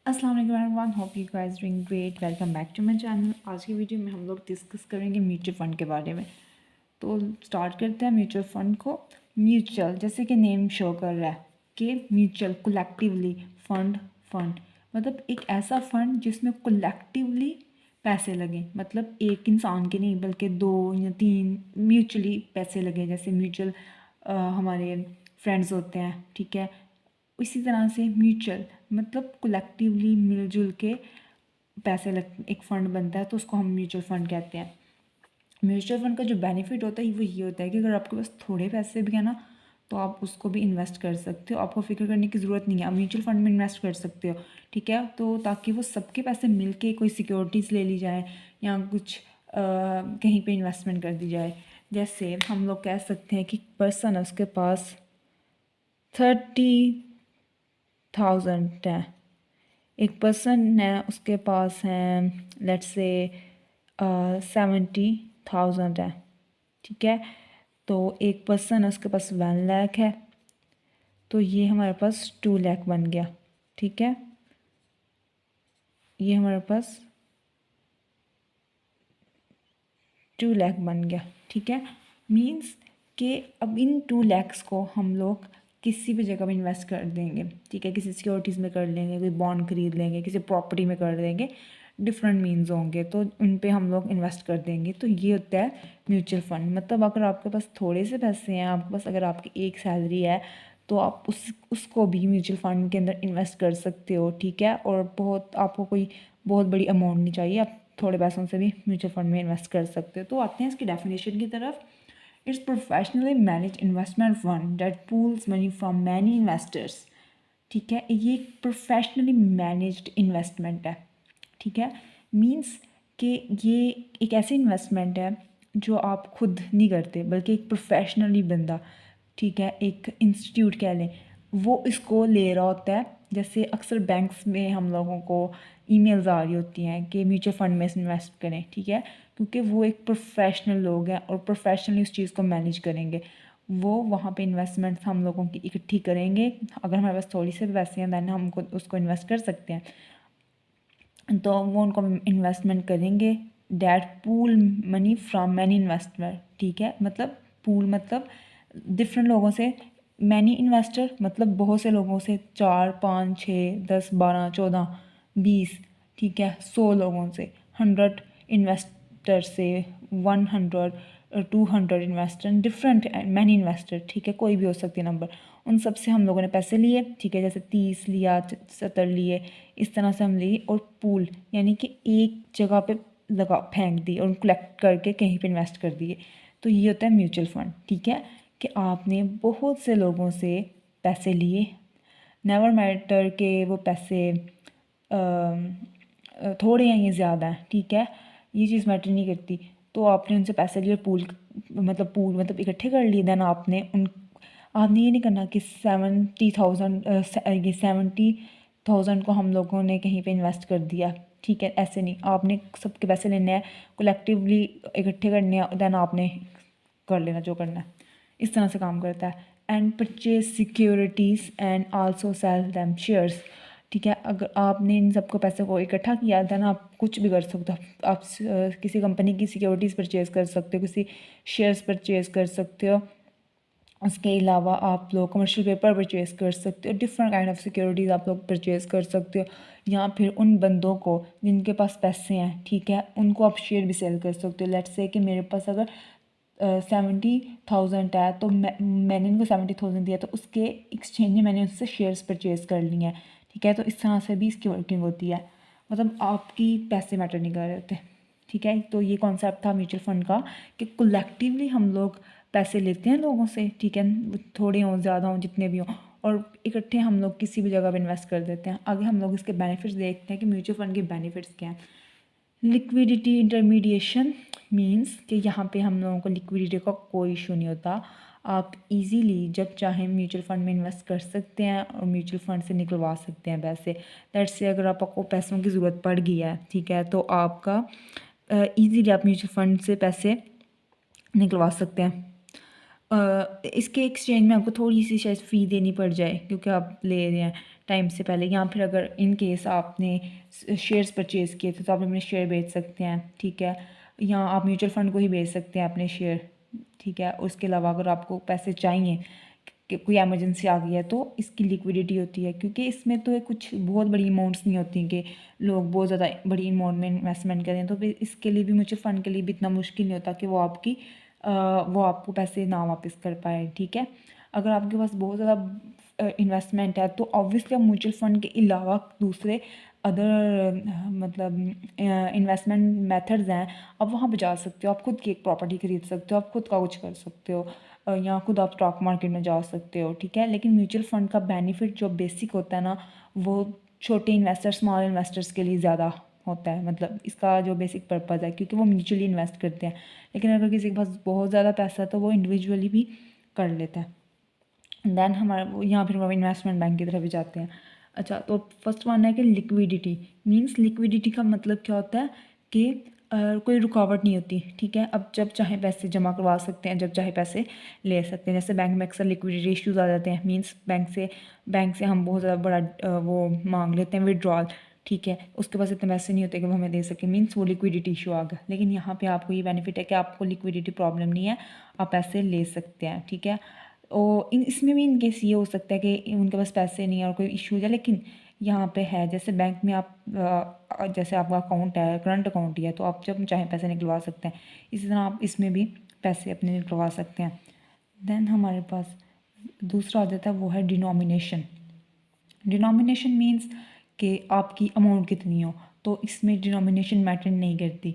अस्सलाम वालेकुम everyone, hope you guys doing great. Welcome back to my channel. आज की वीडियो में हम लोग डिस्कस करेंगे म्यूचुअल फ़ंड के बारे में। तो स्टार्ट करते हैं म्यूचुअल फ़ंड को। म्यूचुअल जैसे कि नेम शो कर रहा है कि म्यूचुअल कलेक्टिवली फंड मतलब एक ऐसा फंड जिसमें कलेक्टिवली पैसे लगे, मतलब एक इंसान के नहीं बल्कि 2 या 3 म्यूचुअली पैसे लगे। जैसे म्यूचुअल हमारे फ्रेंड्स होते हैं, ठीक है। इसी तरह से म्यूचुअल मतलब कलेक्टिवली मिलजुल के पैसे लग एक फ़ंड बनता है, तो उसको हम म्यूचुअल फ़ंड कहते हैं। म्यूचुअल फ़ंड का जो बेनिफिट होता है वो ये होता है कि अगर आपके पास थोड़े पैसे भी हैं ना, तो आप उसको भी इन्वेस्ट कर सकते हो। आपको फिक्र करने की ज़रूरत नहीं है, आप म्यूचुअल फ़ंड में इन्वेस्ट कर सकते हो, ठीक है। तो ताकि वो सबके पैसे मिल के कोई सिक्योरिटीज़ ले ली जाए या कुछ कहीं पे इन्वेस्टमेंट कर दी जाए। जैसे हम लोग कह सकते हैं कि पर्सन है, उसके पास 30,000 है। एक पर्सन है, उसके पास है लेट्स से 70,000 है, ठीक है। तो एक पर्सन है, उसके पास 1 लाख है, तो ये हमारे पास 2 लाख बन गया, ठीक है। ये हमारे पास 2 लाख बन गया, ठीक है। मीन्स कि अब इन 2 lakhs को हम लोग किसी भी जगह में इन्वेस्ट कर देंगे, ठीक है। किसी सिक्योरिटीज़ में कर लेंगे, कोई बॉन्ड खरीद लेंगे, किसी प्रॉपर्टी में कर देंगे, डिफरेंट मीन्स होंगे, तो उन पे हम लोग इन्वेस्ट कर देंगे। तो ये होता है म्यूचुअल फ़ंड। मतलब अगर आपके पास थोड़े से पैसे हैं, आपके पास अगर आपकी एक सैलरी है, तो आप उसको भी म्यूचुअल फ़ंड के अंदर इन्वेस्ट कर सकते हो, ठीक है। और आपको कोई बहुत बड़ी अमाउंट नहीं चाहिए, आप थोड़े पैसों से भी म्यूचुअल फंड में इन्वेस्ट कर सकते हो। तो आते हैं इसकी डेफिनेशन की तरफ। It's professionally manage investment fund that pools money from many investors, ठीक है। ये प्रोफेशनली मैनेज्ड इन्वेस्टमेंट है, ठीक है। मीन्स कि ये एक ऐसी इन्वेस्टमेंट है जो आप खुद नहीं करते, बल्कि एक प्रोफेशनली बंदा, ठीक है, एक इंस्टीट्यूट कह लें, वो इसको ले रहा होता है। जैसे अक्सर बैंक्स में हम लोगों को ईमेल्स आ रही होती हैं कि म्यूचुअल फंड में इन्वेस्ट करें, ठीक है, क्योंकि वो एक प्रोफेशनल लोग हैं और प्रोफेशनली उस चीज़ को मैनेज करेंगे। वो वहाँ पे इन्वेस्टमेंट हम लोगों की इकट्ठी करेंगे। अगर हमारे पास थोड़ी से भी पैसे हैं दैन हमको उसको इन्वेस्ट कर सकते हैं। तो वो उनको इन्वेस्टमेंट करेंगे। That pool money from many investor, ठीक है। मतलब पूल मतलब डिफरेंट लोगों से, मैनी इन्वेस्टर मतलब बहुत से लोगों से, 4 5 6 10 12 14 20, ठीक है, 100 लोगों से, 100 इन्वेस्टर से, 100 200 इन्वेस्टर, डिफरेंट मैनी इन्वेस्टर, ठीक है, कोई भी हो सकती है नंबर। उन सब से हम लोगों ने पैसे लिए, ठीक है। जैसे 30 लिया, 70 लिए, इस तरह से हम लिए। और पूल यानी कि एक जगह पे लगा फेंक दी और कलेक्ट करके कहीं पे इन्वेस्ट कर दिए। तो ये होता है म्यूचुअल फंड, ठीक है, कि आपने बहुत से लोगों से पैसे लिए। नेवर मैटर के वो पैसे थोड़े हैं या ज़्यादा हैं, ठीक है, ये चीज़ मैटर नहीं करती। तो आपने उनसे पैसे लिए, पूल मतलब इकट्ठे कर लिए। देन आपने ये नहीं करना कि 70,000 को हम लोगों ने कहीं पे इन्वेस्ट कर दिया, ठीक है, ऐसे नहीं। आपने सबके पैसे लेने हैं, कलेक्टिवली इकट्ठे करने हैं, देन आपने कर लेना जो करना है। इस तरह से काम करता है। And purchase securities and also sell them shares, ठीक है। अगर आपने इन सबको पैसे को इकट्ठा किया देन आप कुछ भी कर सकते हो। आप किसी कंपनी की सिक्योरिटीज़ परचेज़ कर सकते हो, किसी शेयर्स परचेज़ कर सकते हो। उसके अलावा आप लोग कमर्शियल पेपर परचेज़ कर सकते हो, डिफरेंट काइंड ऑफ सिक्योरिटीज़ आप लोग परचेज़ कर सकते हो। या फिर उन बंदों को जिनके पास पैसे हैं, ठीक है, उनको आप शेयर भी सेल कर सकते हो। लेट्स से कि मेरे पास अगर 70,000 है, तो मैंने उनको 70,000 दिया, तो उसके एक्सचेंज में मैंने उससे शेयर्स परचेज़ कर लिए हैं, ठीक है। तो इस तरह से भी इसकी वर्किंग होती है। मतलब आपकी पैसे मैटर नहीं कर रहे होते, ठीक है। तो ये कॉन्सेप्ट था म्यूचुअल फंड का कि कलेक्टिवली हम लोग पैसे लेते हैं लोगों से, ठीक है, थोड़े हों ज़्यादा हों जितने भी हों, और इकट्ठे हम लोग किसी भी जगह पर इन्वेस्ट कर देते हैं। आगे हम लोग इसके बेनिफिट्स देखते हैं कि म्यूचुअल फंड के बेनिफिट्स क्या हैं। लिक्विडिटी इंटरमीडिएशन मींस कि यहाँ पे हम लोगों को लिक्विडिटी का कोई इशू नहीं होता। आप इजीली जब चाहें म्यूचुअल फंड में इन्वेस्ट कर सकते हैं और म्यूचुअल फंड से निकलवा सकते हैं पैसे। दैट से अगर आपको पैसों की ज़रूरत पड़ गई है, ठीक है, तो आपका इजीली आप म्यूचुअल फंड से पैसे निकलवा सकते हैं। इसके एक्सचेंज में आपको थोड़ी सी शायद फ़ी देनी पड़ जाए क्योंकि आप ले रहे हैं, टाइम से पहले, या फिर अगर इन केस आपने शेयर्स परचेज़ किए थे तो आप अपने शेयर बेच सकते हैं, ठीक है। या आप म्यूचुअल फ़ंड को ही बेच सकते हैं अपने शेयर, ठीक है। उसके अलावा अगर आपको पैसे चाहिए कि कोई एमरजेंसी आ गई है तो इसकी लिक्विडिटी होती है, क्योंकि इसमें तो कुछ बहुत बड़ी अमाउंट्स नहीं होती कि लोग बहुत ज़्यादा बड़ी अमाउंट में इन्वेस्टमेंट करें, तो फिर इसके लिए भी म्यूचुअल फ़ंड के लिए भी इतना मुश्किल नहीं होता कि वो आपको पैसे ना वापस कर पाए, ठीक है। अगर आपके पास बहुत ज़्यादा इन्वेस्टमेंट है तो ऑब्वियसली आप म्यूचुअल फ़ंड के अलावा दूसरे अदर मतलब इन्वेस्टमेंट मेथड्स हैं, आप वहाँ पे जा सकते हो। आप खुद की एक प्रॉपर्टी खरीद सकते हो, आप खुद का कुछ कर सकते हो, या खुद आप स्टॉक मार्केट में जा सकते हो, ठीक है। लेकिन म्यूचुअल फ़ंड का बेनिफिट जो बेसिक होता है ना, वो छोटे इन्वेस्टर्स, स्मॉल इन्वेस्टर्स के लिए ज़्यादा होता है। मतलब इसका जो बेसिक पर्पज़ है, क्योंकि वो म्यूचुअली इन्वेस्ट करते हैं। लेकिन अगर किसी के पास बहुत ज़्यादा पैसा है तो वो इंडिविजुअली भी कर लेता है। देन हमारा यहाँ फिर हम इन्वेस्टमेंट बैंक की तरफ भी जाते हैं। अच्छा, तो फर्स्ट वन है कि लिक्विडिटी। मींस लिक्विडिटी का मतलब क्या होता है कि कोई रुकावट नहीं होती, ठीक है। अब जब चाहे पैसे जमा करवा सकते हैं, जब चाहे पैसे ले सकते हैं। जैसे बैंक में अक्सर लिक्विडिटी इश्यूज आ जाते हैं, मींस बैंक से हम बहुत ज़्यादा बड़ा वो मांग लेते हैं विड्रॉल, ठीक है। उसके पास इतने पैसे नहीं होते कि वो हमें दे सके, मींस वो लिक्विडिटी इशू आ गया। लेकिन यहाँ पे आपको ये बेनिफिट है कि आपको लिक्विडिटी प्रॉब्लम नहीं है, आप पैसे ले सकते हैं, ठीक है। और इसमें भी इन केस ये हो सकता है कि उनके पास पैसे नहीं है और कोई इशू है, लेकिन यहाँ पे है जैसे बैंक में आप जैसे आपका अकाउंट है, करंट अकाउंट ही है, तो आप जब चाहें पैसे निकलवा सकते हैं। इसी तरह आप इसमें भी पैसे अपने निकलवा सकते हैं। देन हमारे पास दूसरा आ जाता है, वो है डिनोमिनेशन। डिनोमिनेशन मीन्स कि आपकी अमाउंट कितनी हो, तो इसमें डिनोमिनेशन मैटर नहीं करती।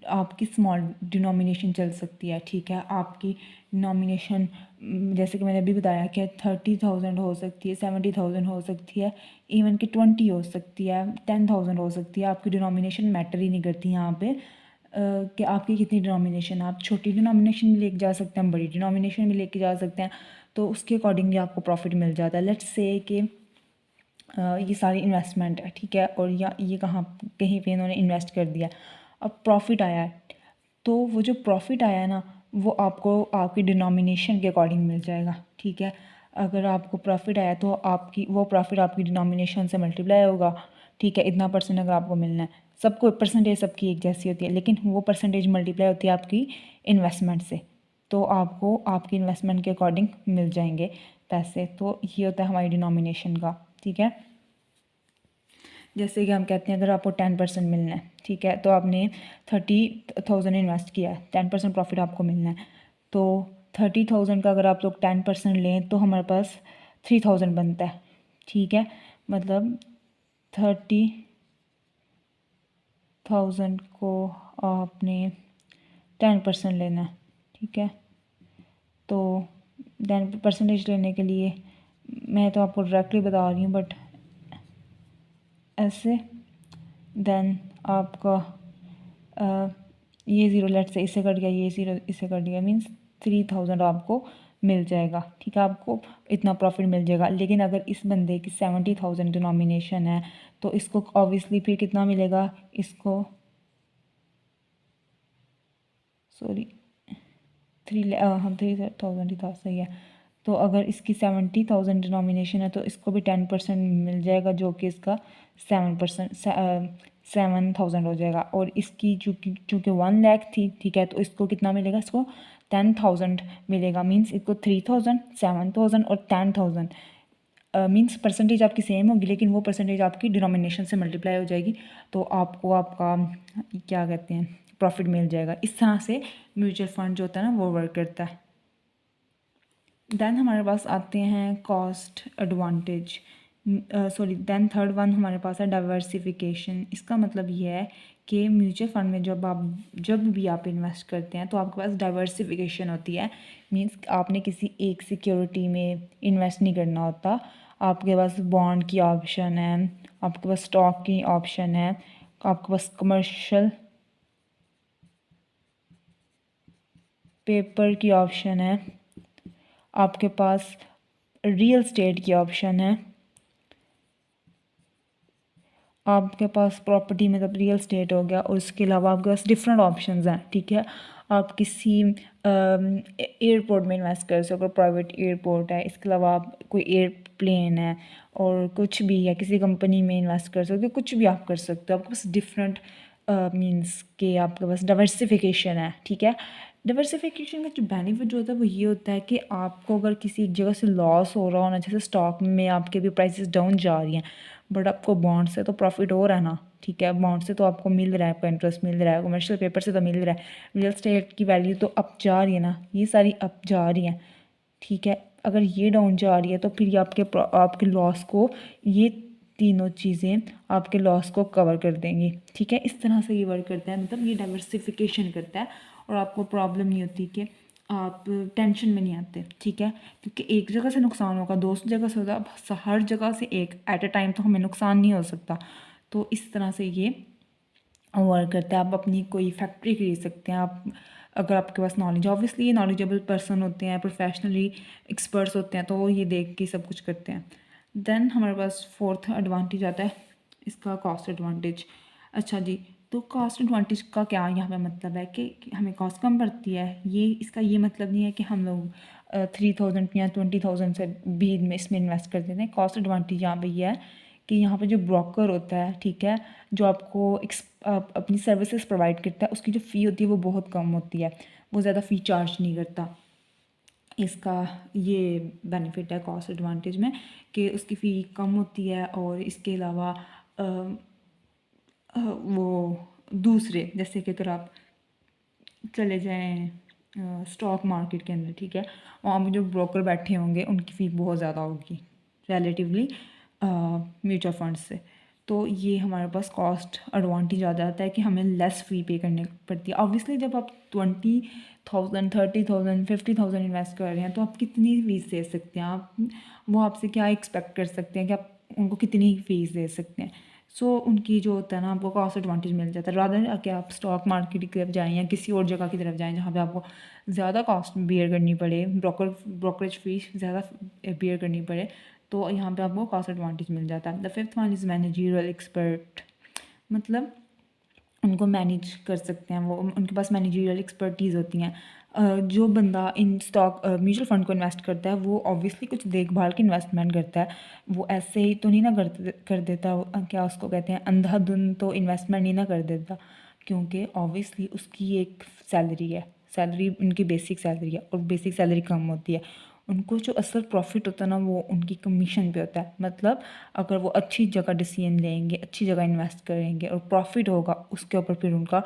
आपकी स्मॉल डिनोमिनेशन चल सकती है, ठीक है। आपकी डिनोमिनेशन जैसे कि मैंने अभी बताया कि 30,000 हो सकती है, 70,000 हो सकती है, इवन कि 20 हो सकती है, 10,000 हो सकती है। आपकी डिनोमिनेशन मैटर ही नहीं करती यहाँ पे कि आपकी कितनी डिनोमिनेशन। आप छोटी डिनोमिनेशन भी लेके जा सकते हैं, बड़ी डिनोमिनेशन भी लेके जा सकते हैं, तो उसके अकॉर्डिंगली आपको प्रॉफिट मिल जाता है। लेट्स से कि ये सारी इन्वेस्टमेंट है, ठीक है, और या ये कहीं पे इन्होंने इन्वेस्ट कर दिया, अब प्रॉफिट आया है, तो वो जो प्रॉफिट आया है ना, वो आपको आपकी डिनोमिनेशन के अकॉर्डिंग मिल जाएगा, ठीक है। अगर आपको प्रॉफिट आया तो वो प्रॉफिट आपकी डिनोमिनेशन से मल्टीप्लाई होगा, ठीक है। इतना परसेंट अगर आपको मिलना है, सबको परसेंटेज सबकी एक जैसी होती है, लेकिन वो परसेंटेज मल्टीप्लाई होती है आपकी इन्वेस्टमेंट से, तो आपको आपकी इन्वेस्टमेंट के अकॉर्डिंग मिल जाएंगे पैसे। तो ये होता है हमारी डिनोमिनेशन का, ठीक है। जैसे कि हम कहते हैं अगर आपको 10% मिलना है, ठीक है, तो आपने 30,000 इन्वेस्ट किया है, 10% प्रॉफिट आपको मिलना है, तो 30,000 का अगर आप लोग 10% लें तो हमारे पास 3,000 बनता है, ठीक है। मतलब 30,000 को आपने 10% लेना है, ठीक है। तो 10% लेने के लिए मैं तो आपको डायरेक्टली बता रही हूँ, बट ऐसे देन आपका ये ज़ीरो लेट से इससे कट गया, ये ज़ीरो इससे कट गया, मीन्स 3,000 आपको मिल जाएगा, ठीक है। आपको इतना प्रॉफिट मिल जाएगा। लेकिन अगर इस बंदे की 70,000 डिनोमिनेशन है तो इसको ऑब्वियसली फिर कितना मिलेगा, इसको सॉरी 3,000 ही था, सही है। तो अगर इसकी 70,000 डिनोमिनेशन है तो इसको भी 10% मिल जाएगा, जो कि इसका 7,000 हो जाएगा। और इसकी चूँकि 1 लाख थी, ठीक है, तो इसको कितना मिलेगा, इसको 10,000 मिलेगा। मीन्स इसको 3,000, 7,000 और 10,000 मीन्स परसेंटेज आपकी सेम होगी, लेकिन वो परसेंटेज आपकी डिनोमिनेशन से मल्टीप्लाई हो जाएगी, तो आपको आपका क्या कहते हैं प्रॉफिट मिल जाएगा। इस तरह से म्यूचुअल फंड जो होता है ना वो वर्क करता है। देन हमारे पास आते हैं cost advantage, then third one हमारे पास है डाइवर्सिफिकेशन। इसका मतलब ये है कि म्यूचुअल फंड में जब भी आप इन्वेस्ट करते हैं तो आपके पास डाइवर्सिफिकेशन होती है। मींस आपने किसी एक सिक्योरिटी में इन्वेस्ट नहीं करना होता, आपके पास बॉन्ड की ऑप्शन है, आपके पास स्टॉक की ऑप्शन है, आपके पास कमर्शियल पेपर की ऑप्शन है, आपके पास रियल स्टेट की ऑप्शन है, आपके पास प्रॉपर्टी मतलब रियल स्टेट हो गया, और उसके अलावा आपके पास डिफरेंट ऑप्शंस हैं, ठीक है। आप किसी एयरपोर्ट में इन्वेस्ट कर सकते हो, प्राइवेट एयरपोर्ट है, इसके अलावा आप कोई एयरप्लेन है और कुछ भी है, किसी कंपनी में इन्वेस्ट कर सकते हो, कुछ भी आप कर सकते हो। आपके पास डिफरेंट मीन्स के आपके पास डाइवर्सिफिकेशन है, ठीक है। डाइवर्सिफिकेशन का जो बेनिफिट होता है वो ये होता है कि आपको अगर किसी एक जगह से लॉस हो रहा हो ना, जैसे स्टॉक में आपके भी प्राइसेस डाउन जा रही हैं, बट आपको बॉन्ड से तो प्रॉफिट हो रहा है ना, ठीक है। बॉन्ड से तो आपको मिल रहा है, आपको इंटरेस्ट मिल रहा है, कमर्शियल पेपर से तो मिल रहा है, रियल स्टेट की वैल्यू तो अप जा रही है ना, ये सारी अप जा रही हैं, ठीक है। अगर ये डाउन जा रही है तो फिर ये आपके लॉस को, ये तीनों चीज़ें आपके लॉस को कवर कर देंगी, ठीक है। इस तरह से ये वर्क करता है, मतलब ये डाइवर्सिफिकेशन करता है, और आपको प्रॉब्लम नहीं होती कि आप टेंशन में नहीं आते, ठीक है। क्योंकि एक जगह से नुकसान होगा, दूसरी जगह से होगा, अब हर जगह से एक एट अ टाइम तो हमें नुकसान नहीं हो सकता। तो इस तरह से ये वर्क करता है। आप अपनी कोई फैक्ट्री खरीद सकते हैं, आप अगर आपके पास नॉलेज, ऑब्वियसली ये नॉलेजेबल पर्सन होते हैं, प्रोफेशनली एक्सपर्ट्स होते हैं, तो वो ये देख के सब कुछ करते हैं। देन हमारे पास फोर्थ एडवांटेज आता है इसका, कॉस्ट एडवांटेज। अच्छा जी, तो कॉस्ट एडवांटेज का क्या यहाँ पे मतलब है कि हमें कॉस्ट कम पड़ती है। ये इसका ये मतलब नहीं है कि हम लोग 3000 या 20,000 से भी में इसमें इन्वेस्ट कर देते हैं। कॉस्ट एडवांटेज यहाँ पे ये है कि यहाँ पे जो ब्रोकर होता है, ठीक है, जो आपको अपनी सर्विसेज प्रोवाइड करता है, उसकी जो फ़ी होती है वो बहुत कम होती है, वो ज़्यादा फ़ी चार्ज नहीं करता। इसका ये बेनिफिट है कॉस्ट एडवांटेज में कि उसकी फ़ी कम होती है, और इसके अलावा वो दूसरे, जैसे कि अगर आप चले जाएं स्टॉक मार्केट के अंदर, ठीक है, वहाँ पे जो ब्रोकर बैठे होंगे उनकी फ़ी बहुत ज़्यादा होगी रिलेटिवली म्यूचुअल फंड्स से। तो ये हमारे पास कॉस्ट एडवांटेज आ जाता है कि हमें लेस फ़ी पे करनी पड़ती है। ऑब्वियसली जब आप 20,000 30,000 50,000 इन्वेस्ट कर रहे हैं तो आप कितनी फ़ीस दे सकते हैं, आप वो आपसे क्या एक्सपेक्ट कर सकते हैं कि आप उनको कितनी फ़ीस दे सकते हैं। सो उनकी जो होता है ना, आपको कॉस्ट एडवांटेज मिल जाता है, रादर कि आप स्टॉक मार्केट की तरफ जाएँ या किसी और जगह की तरफ जाएँ जहाँ पे आपको ज़्यादा कॉस्ट बियर करनी पड़े, ब्रोकरेज फीस ज़्यादा बियर करनी पड़े। तो यहाँ पे आपको कॉस्ट एडवांटेज मिल जाता है। The fifth one is managerial expert, मतलब उनको मैनेज कर सकते हैं वो, उनके पास मैनेजरियल एक्सपर्टीज़ होती हैं। जो बंदा इन स्टॉक म्यूचुअल फंड को इन्वेस्ट करता है वो ऑब्वियसली कुछ देखभाल की इन्वेस्टमेंट करता है, वो ऐसे ही तो नहीं ना कर देता, क्या उसको कहते हैं, अंधाधुंध तो इन्वेस्टमेंट नहीं ना कर देता, क्योंकि ऑब्वियसली उसकी एक सैलरी है, सैलरी उनकी बेसिक सैलरी है, और बेसिक सैलरी कम होती है। उनको जो असल प्रॉफिट होता है ना वो उनकी कमीशन पे होता है। मतलब अगर वो अच्छी जगह डिसीजन लेंगे, अच्छी जगह इन्वेस्ट करेंगे और प्रॉफिट होगा, उसके ऊपर फिर उनका,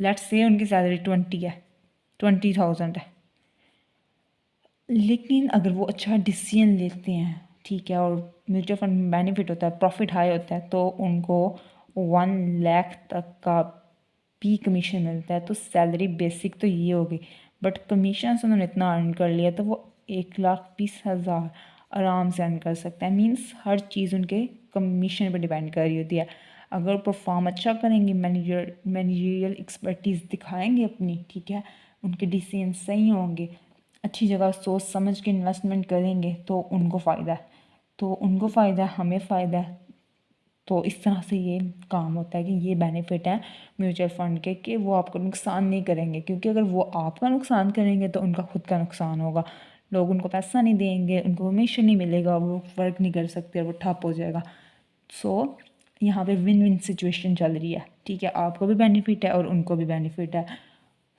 लेट्स से उनकी सैलरी 20,000 है, लेकिन अगर वो अच्छा डिसीजन लेते हैं, ठीक है, और म्यूचुअल फंड में बेनिफिट होता है, प्रॉफिट हाई होता है, तो उनको 1 लाख तक का भी कमीशन मिलता है। तो सैलरी बेसिक तो ये होगी, बट कमीशन से उन्होंने इतना अर्न कर लिया तो वो 1,20,000 आराम से अर्न कर सकते हैं। मीन्स हर चीज़ उनके कमीशन पर डिपेंड कर रही होती है। अगर परफॉर्म अच्छा करेंगे, मैनेजरियल एक्सपर्टीज़ दिखाएंगे अपनी, ठीक है, उनके डिसीजन सही होंगे, अच्छी जगह सोच समझ के इन्वेस्टमेंट करेंगे, तो उनको फ़ायदा है, तो उनको फ़ायदा है, हमें फ़ायदा है। तो इस तरह से ये काम होता है कि ये बेनिफिट है म्यूचुअल फ़ंड के कि वो आपको नुकसान नहीं करेंगे, क्योंकि अगर वो आपका नुकसान करेंगे तो उनका खुद का नुकसान होगा, लोग उनको पैसा नहीं देंगे, उनको कमीशन नहीं मिलेगा, वो वर्क नहीं कर सकते और वो ठप हो जाएगा। सो यहाँ पे विन विन सिचुएशन चल रही है, ठीक है, आपको भी बेनिफिट है और उनको भी बेनिफिट है।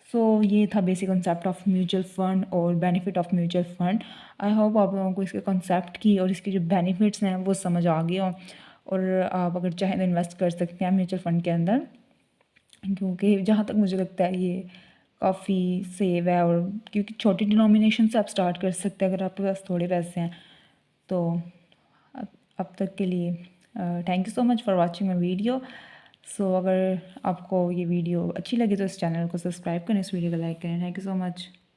सो ये था basic concept of mutual fund और benefit of mutual fund. I hope आप लोगों को इसके कंसेप्ट की और इसके जो बेनिफिट्स हैं वो समझ आ गए हों, और आप अगर चाहें तो इन्वेस्ट कर सकते हैं म्यूचुअल फ़ंड के अंदर, क्योंकि जहाँ तक मुझे लगता है ये काफ़ी सेव है, और क्योंकि छोटी डिनोमिनेशन से आप स्टार्ट कर सकते हैं अगर आपके पास थोड़े पैसे हैं। तो अब तक के लिए thank you so much for watching my video. So अगर आपको ये वीडियो अच्छी लगी तो इस चैनल को सब्सक्राइब करें, इस वीडियो को लाइक करें। Thank you so much.